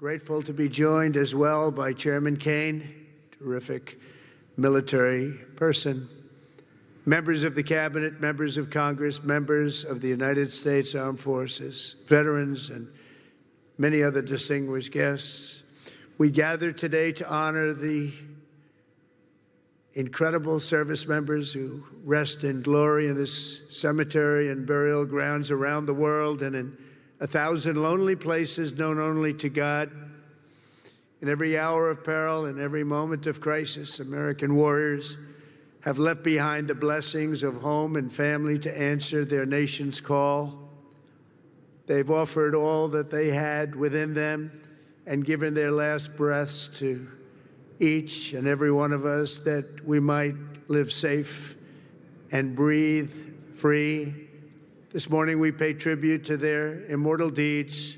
Grateful to be joined as well by Chairman Kane, terrific military person, members of the cabinet, members of Congress, members of the United States Armed Forces, veterans, and many other distinguished guests. We gather today to honor the incredible service members who rest in glory in this cemetery and burial grounds around the world and in 1,000 lonely places known only to God. In every hour of peril, in every moment of crisis, American warriors have left behind the blessings of home and family to answer their nation's call. They've offered all that they had within them and given their last breaths to each and every one of us that we might live safe and breathe free. This morning we pay tribute to their immortal deeds.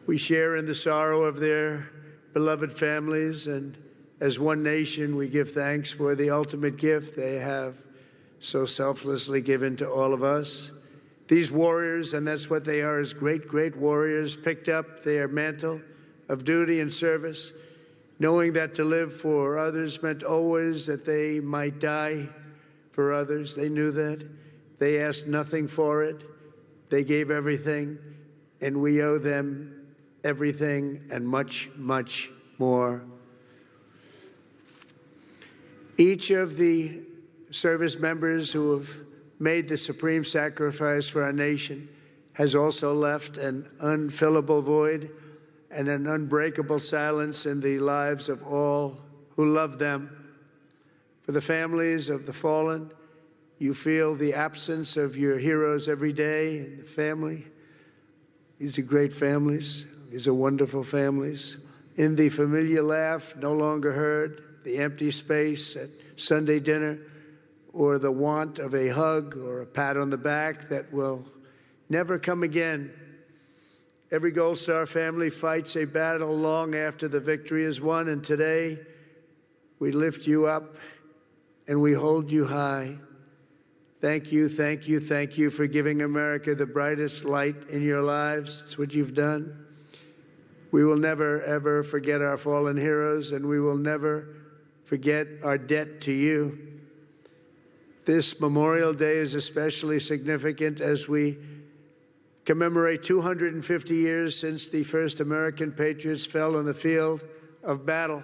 We share in the sorrow of their beloved families, and as one nation we give thanks for the ultimate gift they have so selflessly given to all of us. These warriors, and that's what they are, as great, great warriors, picked up their mantle of duty and service, knowing that to live for others meant always that they might die for others. They knew that. They asked nothing for it. They gave everything, and we owe them everything and much, much more. Each of the service members who have made the supreme sacrifice for our nation has also left an unfillable void and an unbreakable silence in the lives of all who love them. For the families of the fallen, you feel the absence of your heroes every day in the family. These are great families. These are wonderful families. In the familiar laugh no longer heard, the empty space at Sunday dinner, or the want of a hug or a pat on the back that will never come again. Every Gold Star family fights a battle long after the victory is won, and today we lift you up and we hold you high. Thank you, thank you, thank you for giving America the brightest light in your lives. It's what you've done. We will never, ever forget our fallen heroes, and we will never forget our debt to you. This Memorial Day is especially significant as we commemorate 250 years since the first American patriots fell on the field of battle.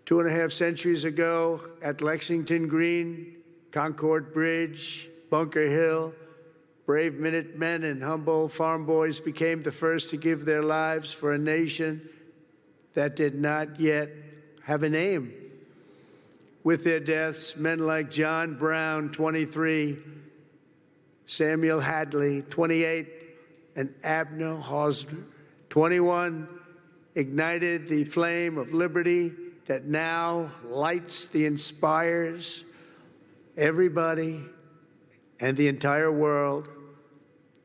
2.5 centuries ago at Lexington Green, Concord Bridge, Bunker Hill, brave Minutemen and humble farm boys became the first to give their lives for a nation that did not yet have a name. With their deaths, men like John Brown, 23, Samuel Hadley, 28, and Abner Hosner, 21, ignited the flame of liberty that now lights the inspires everybody and the entire world.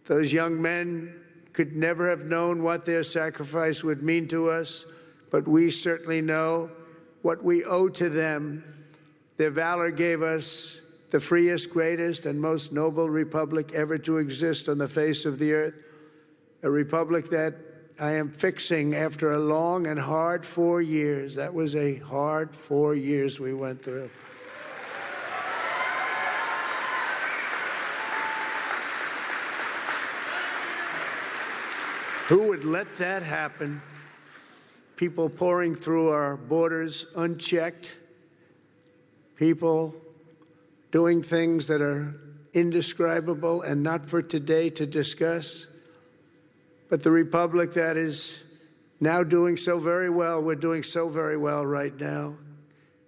Those young men could never have known what their sacrifice would mean to us, but we certainly know what we owe to them. Their valor gave us the freest, greatest, and most noble republic ever to exist on the face of the earth, a republic that I am fixing after a long and hard 4 years. That was a hard 4 years we went through. Who would let that happen? People pouring through our borders unchecked, people doing things that are indescribable and not for today to discuss. But the republic that is now doing so very well, we're doing so very well right now,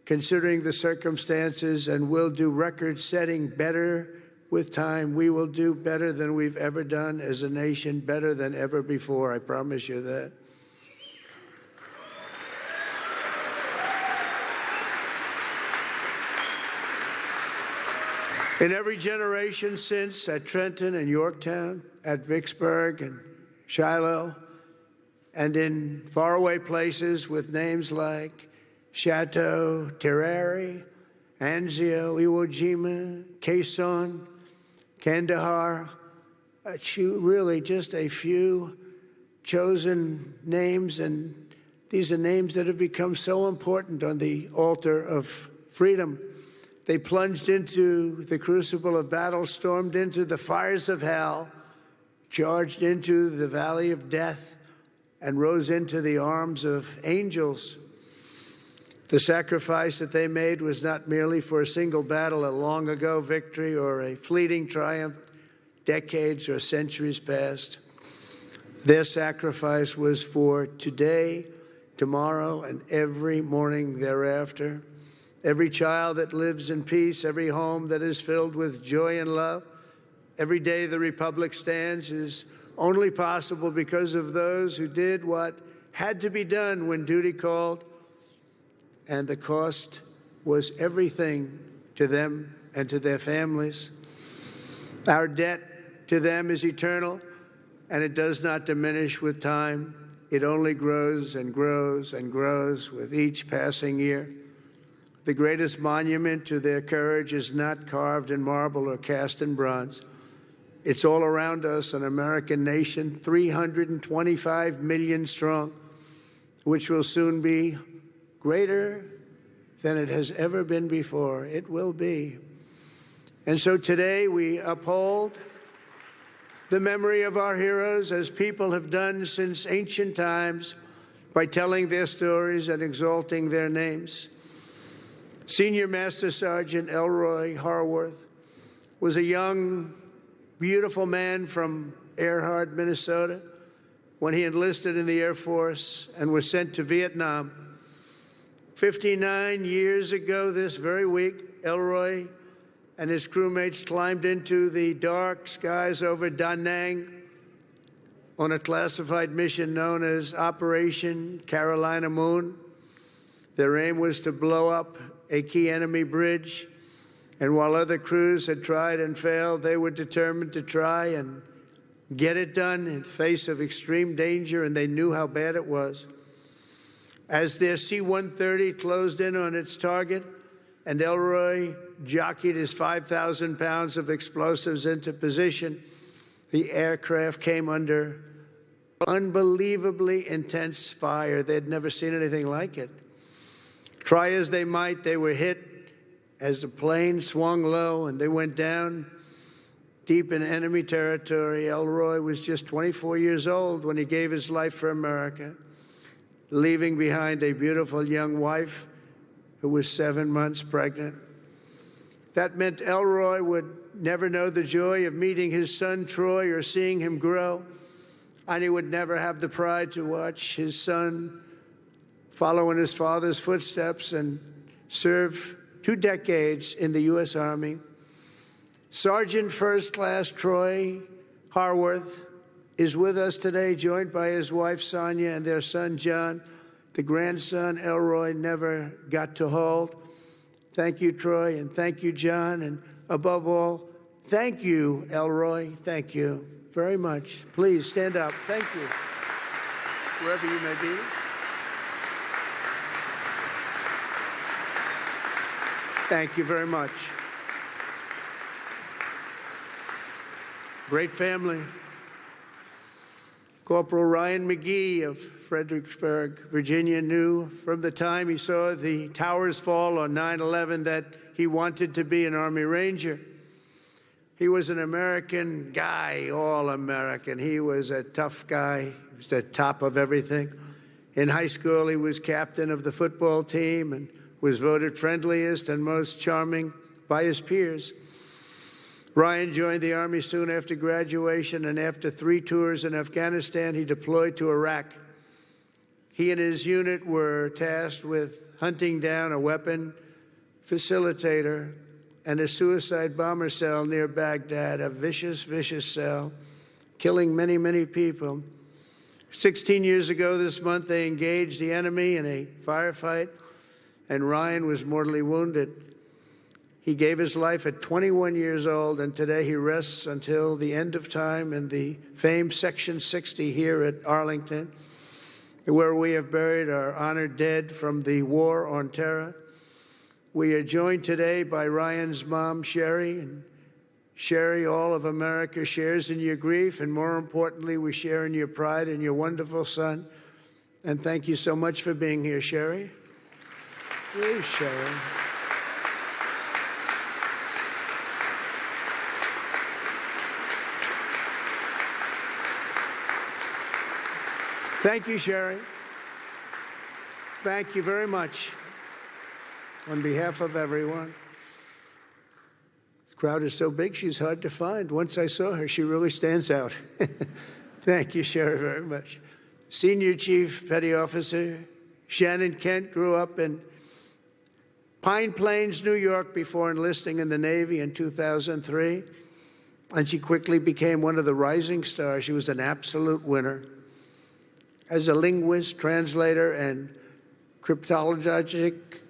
considering the circumstances, and will do record-setting better with time. We will do better than we've ever done as a nation, better than ever before, I promise you that. In every generation since, at Trenton and Yorktown, at Vicksburg and Shiloh, and in faraway places with names like Chateau, Terrari, Anzio, Iwo Jima, Quezon, Kandahar, really just a few chosen names, and these are names that have become so important on the altar of freedom. They plunged into the crucible of battle, stormed into the fires of hell, charged into the valley of death, and rose into the arms of angels. The sacrifice that they made was not merely for a single battle, a long ago victory, or a fleeting triumph, decades or centuries past. Their sacrifice was for today, tomorrow, and every morning thereafter. Every child that lives in peace, every home that is filled with joy and love, every day the Republic stands is only possible because of those who did what had to be done when duty called, and the cost was everything to them and to their families. Our debt to them is eternal, and it does not diminish with time. It only grows and grows and grows with each passing year. The greatest monument to their courage is not carved in marble or cast in bronze. It's all around us, an American nation, 325 million strong, which will soon be greater than it has ever been before. It will be. And so today we uphold the memory of our heroes, as people have done since ancient times, by telling their stories and exalting their names. Senior Master Sergeant Elroy Harworth was a young, beautiful man from Earhart, Minnesota, when he enlisted in the Air Force and was sent to Vietnam. 59 years ago this very week, Elroy and his crewmates climbed into the dark skies over Da Nang on a classified mission known as Operation Carolina Moon. Their aim was to blow up a key enemy bridge, and while other crews had tried and failed, they were determined to try and get it done in face of extreme danger, and they knew how bad it was. As their C-130 closed in on its target, and Elroy jockeyed his 5,000 pounds of explosives into position, the aircraft came under unbelievably intense fire. They'd never seen anything like it. Try as they might, they were hit as the plane swung low and they went down deep in enemy territory. Elroy was just 24 years old when he gave his life for America, leaving behind a beautiful young wife who was 7 months pregnant. That meant Elroy would never know the joy of meeting his son Troy or seeing him grow, and he would never have the pride to watch his son follow in his father's footsteps and serve 2 decades in the U.S. Army. Sergeant First Class Troy Harworth is with us today, joined by his wife Sonia and their son John, the grandson Elroy never got to hold. Thank you, Troy, and thank you, John, and above all, thank you, Elroy. Thank you very much. Please stand up. Thank you, wherever you may be. Thank you very much. Great family. Corporal Ryan McGee of Fredericksburg, Virginia, knew from the time he saw the towers fall on 9/11 that he wanted to be an Army Ranger. He was an American guy, all American. He was a tough guy. He was the top of everything. In high school, he was captain of the football team and was voted friendliest and most charming by his peers. Ryan joined the Army soon after graduation, and after 3 tours in Afghanistan, he deployed to Iraq. He and his unit were tasked with hunting down a weapon facilitator and a suicide bomber cell near Baghdad, a vicious, vicious cell, killing many, many people. 16 years ago this month, they engaged the enemy in a firefight, and Ryan was mortally wounded. He gave his life at 21 years old, and today he rests until the end of time in the famed Section 60 here at Arlington, where we have buried our honored dead from the war on terror. We are joined today by Ryan's mom, Sherry, and Sherry, all of America shares in your grief, and more importantly, we share in your pride in your wonderful son. And thank you so much for being here, Sherry. Please, Sherry. Thank you, Sherry. Thank you very much. On behalf of everyone. This crowd is so big, she's hard to find. Once I saw her, she really stands out. Thank you, Sherry, very much. Senior Chief Petty Officer Shannon Kent grew up in Pine Plains, New York, before enlisting in the Navy in 2003. And she quickly became one of the rising stars. She was an absolute winner. As a linguist, translator, and cryptologic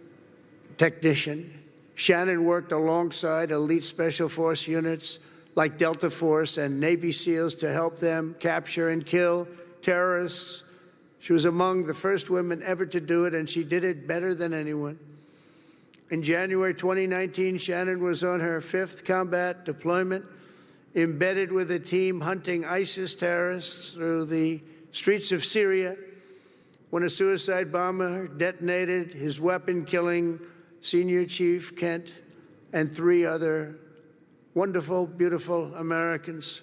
technician, Shannon worked alongside elite special force units like Delta Force and Navy SEALs to help them capture and kill terrorists. She was among the first women ever to do it, and she did it better than anyone. In January 2019, Shannon was on her 5th combat deployment, embedded with a team hunting ISIS terrorists through the streets of Syria when a suicide bomber detonated his weapon, killing Senior Chief Kent and 3 other wonderful, beautiful Americans.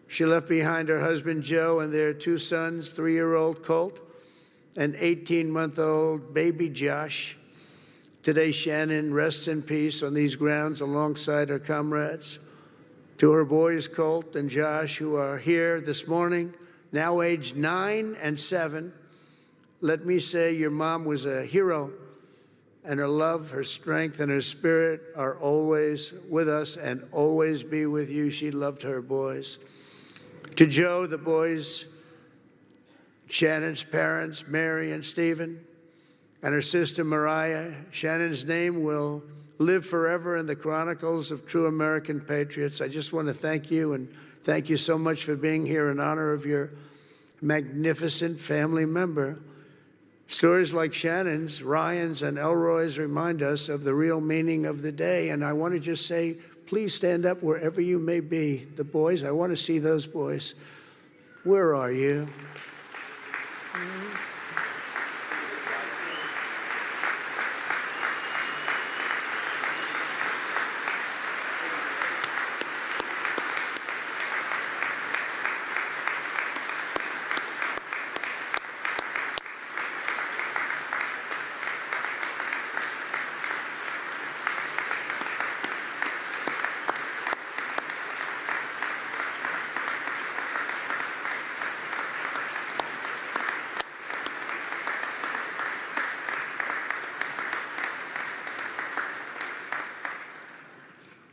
She left behind her husband, Joe, and their 2 sons, 3-year-old Colt and 18-month-old baby Josh. Today, Shannon rests in peace on these grounds alongside her comrades. To her boys, Colt and Josh, who are here this morning, now aged 9 and 7, let me say your mom was a hero, and her love, her strength, and her spirit are always with us and always be with you. She loved her boys. To Joe, the boys, Shannon's parents, Mary and Stephen, and her sister Mariah, Shannon's name will live forever in the chronicles of true American patriots. I just want to thank you, and thank you so much for being here in honor of your magnificent family member. Stories like Shannon's, Ryan's, and Elroy's remind us of the real meaning of the day. And I want to just say, please stand up wherever you may be. The boys, I want to see those boys. Where are you?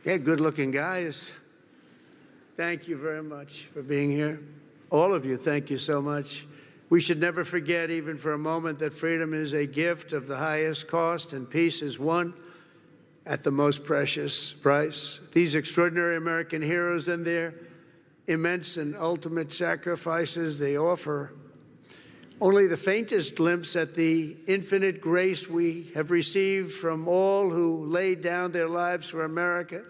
Yeah, good-looking guys. Thank you very much for being here. All of you, thank you so much. We should never forget, even for a moment, that freedom is a gift of the highest cost and peace is won at the most precious price. These extraordinary American heroes and their immense and ultimate sacrifices they offer only the faintest glimpse at the infinite grace we have received from all who laid down their lives for America.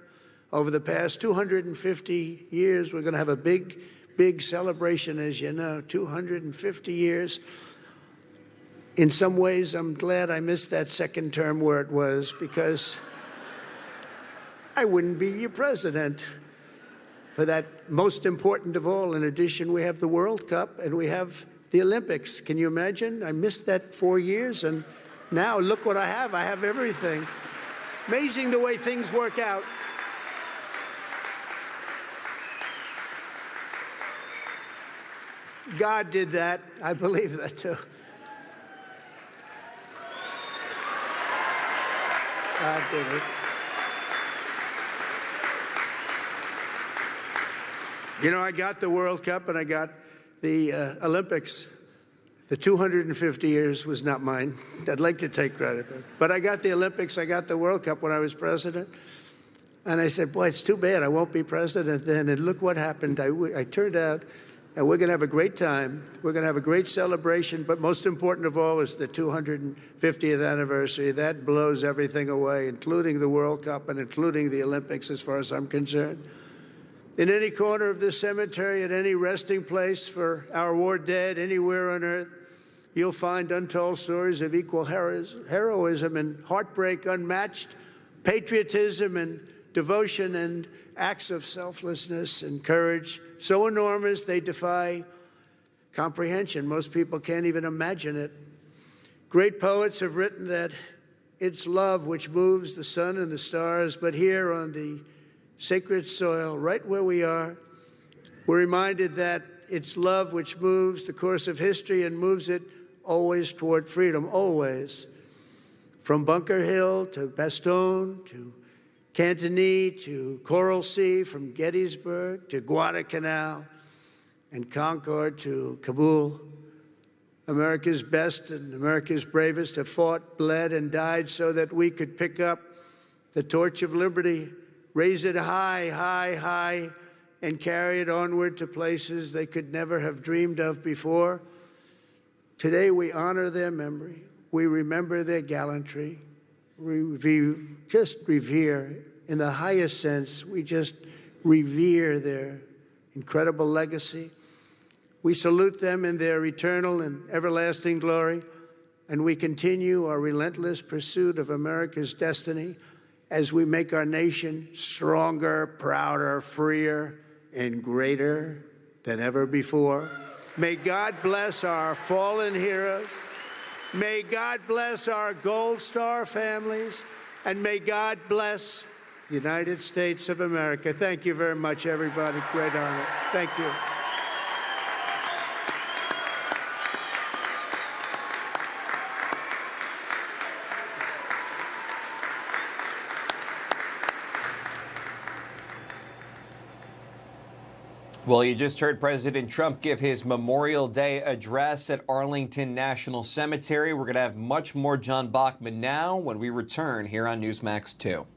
Over the past 250 years, we're going to have a big, big celebration, as you know, 250 years. In some ways, I'm glad I missed that second term where it was, because I wouldn't be your president. For that most important of all, in addition, we have the World Cup and we have the Olympics. Can you imagine? I missed that 4 years, and now look what I have. I have everything. Amazing the way things work out. God did that. I believe that too. God did it. You know, I got the World Cup and I got the Olympics. The 250 years was not mine. I'd like to take credit. But I got the Olympics, I got the World Cup when I was president. And I said, boy, it's too bad I won't be president then. And look what happened. I turned out And we're going to have a great time. We're going to have a great celebration. But most important of all is the 250th anniversary. That blows everything away, including the World Cup and including the Olympics, as far as I'm concerned. In any corner of this cemetery, at any resting place for our war dead, anywhere on earth, you'll find untold stories of equal heroism and heartbreak, unmatched patriotism and devotion, and acts of selflessness and courage so enormous they defy comprehension. Most people can't even imagine it. Great poets have written that it's love which moves the sun and the stars, but here on the sacred soil, right where we are, we're reminded that it's love which moves the course of history and moves it always toward freedom, always. From Bunker Hill to Bastogne to Cantigny to Coral Sea, from Gettysburg to Guadalcanal and Concord to Kabul. America's best and America's bravest have fought, bled, and died so that we could pick up the torch of liberty, raise it high, high, high, and carry it onward to places they could never have dreamed of before. Today we honor their memory. We remember their gallantry. We just revere, in the highest sense, we just revere their incredible legacy. We salute them in their eternal and everlasting glory, and we continue our relentless pursuit of America's destiny as we make our nation stronger, prouder, freer, and greater than ever before. May God bless our fallen heroes. May God bless our Gold Star families, and may God bless the United States of America. Thank you very much, everybody. Great honor. Thank you. Well, you just heard President Trump give his Memorial Day address at Arlington National Cemetery. We're going to have much more John Bachman now when we return here on Newsmax 2.